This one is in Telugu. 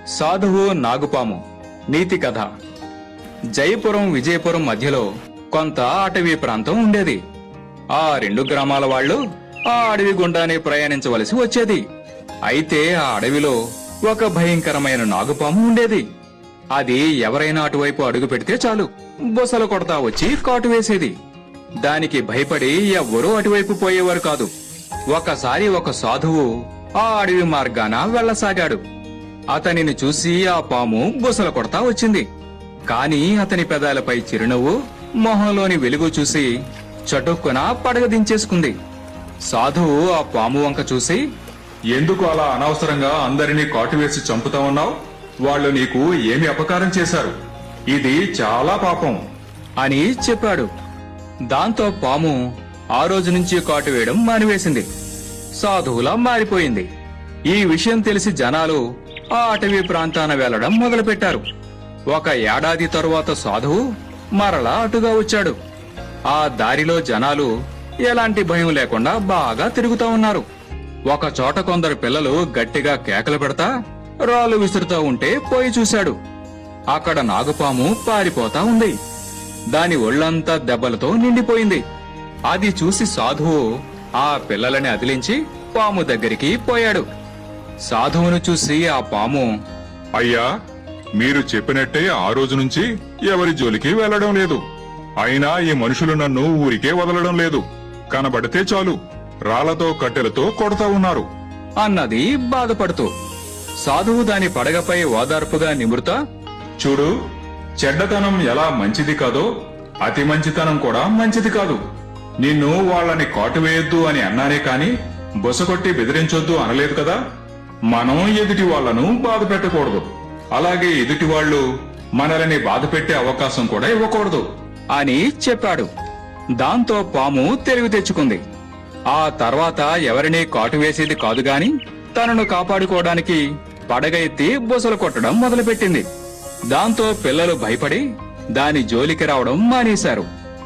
సాధువు నాగుపాము నీతి కథ. జయపురం విజయపురం మధ్యలో కొంత అటవీ ప్రాంతం ఉండేది. ఆ రెండు గ్రామాల వాళ్ళు ఆ అడవి గుండానే ప్రయాణించవలసి వచ్చేది. అయితే ఆ అడవిలో ఒక భయంకరమైన నాగుపాము ఉండేది. అది ఎవరైనా అటువైపు అడుగు పెడితే చాలు బొసలు కొడతా వచ్చి కాటు వేసేది. దానికి భయపడి ఎవ్వరూ అటువైపు పోయేవారు కాదు. ఒకసారి ఒక సాధువు ఆ అడవి మార్గాన వెళ్లసాగాడు. అతనిని చూసి ఆ పాము బుసలు కొడతా వచ్చింది. కాని అతని పెదాలపై చిరునవ్వు, మొహంలోని వెలుగు చూసి చటుక్కున పడగ దించేసుకుంది. సాధువు ఆ పాము వంక చూసి, ఎందుకు అలా అనవసరంగా అందరినీ కాటువేసి చంపుతా ఉన్నావు? వాళ్ళు నీకు ఏమి అపకారం చేశారు? ఇది చాలా పాపం అని చెప్పాడు. దాంతో పాము ఆ రోజు నుంచి కాటు వేయడం మానివేసింది. సాధువులా మారిపోయింది. ఈ విషయం తెలిసి జనాలు ఆ అటవీ ప్రాంతాన వెళ్లడం మొదలుపెట్టారు. ఒక ఏడాది తరువాత సాధువు మరలా అటుగా వచ్చాడు. ఆ దారిలో జనాలు ఎలాంటి భయం లేకుండా బాగా తిరుగుతా ఉన్నారు. ఒక చోట కొందరు పిల్లలు గట్టిగా కేకలు పెడతా రాళ్లు విసురుతా ఉంటే పోయి చూశాడు. అక్కడ నాగుపాము పారిపోతా ఉంది. దాని ఒళ్లంతా దెబ్బలతో నిండిపోయింది. అది చూసి సాధువు ఆ పిల్లలని అదిలించి పాము దగ్గరికి పోయాడు. సాధువును చూసి ఆ పాము, అయ్యా, మీరు చెప్పినట్టే ఆ రోజు నుంచి ఎవరి జోలికి వెళ్లడం లేదు. అయినా ఈ మనుషులు నన్ను ఊరికే వదలడం లేదు. కనబడితే చాలు రాళ్లతో కట్టెలతో కొడతా ఉన్నారు అన్నది బాధపడుతూ. సాధువు దాని పడగపై ఓదార్పుగా నిమురుతా, చూడు, చెడ్డతనం ఎలా మంచిది కాదో అతి మంచితనం కూడా మంచిది కాదు. నిన్ను వాళ్ళని కాటువేయొద్దు అని అన్నానే కాని బొసకొట్టి బెదిరించొద్దు అనలేదు కదా. మనం ఎదుటి వాళ్లను బాధ పెట్టకూడదు. అలాగే ఎదుటి వాళ్ళు మనల్ని బాధ పెట్టే అవకాశం కూడా ఇవ్వకూడదు అని చెప్పాడు. దాంతో పాము తెలివి తెచ్చుకుంది. ఆ తర్వాత ఎవరినీ కాటు వేసేది కాదు గాని తనను కాపాడుకోవడానికి పడగ ఎత్తి బుసలు కొట్టడం మొదలుపెట్టింది. దాంతో పిల్లలు భయపడి దాని జోలికి రావడం మానేశారు.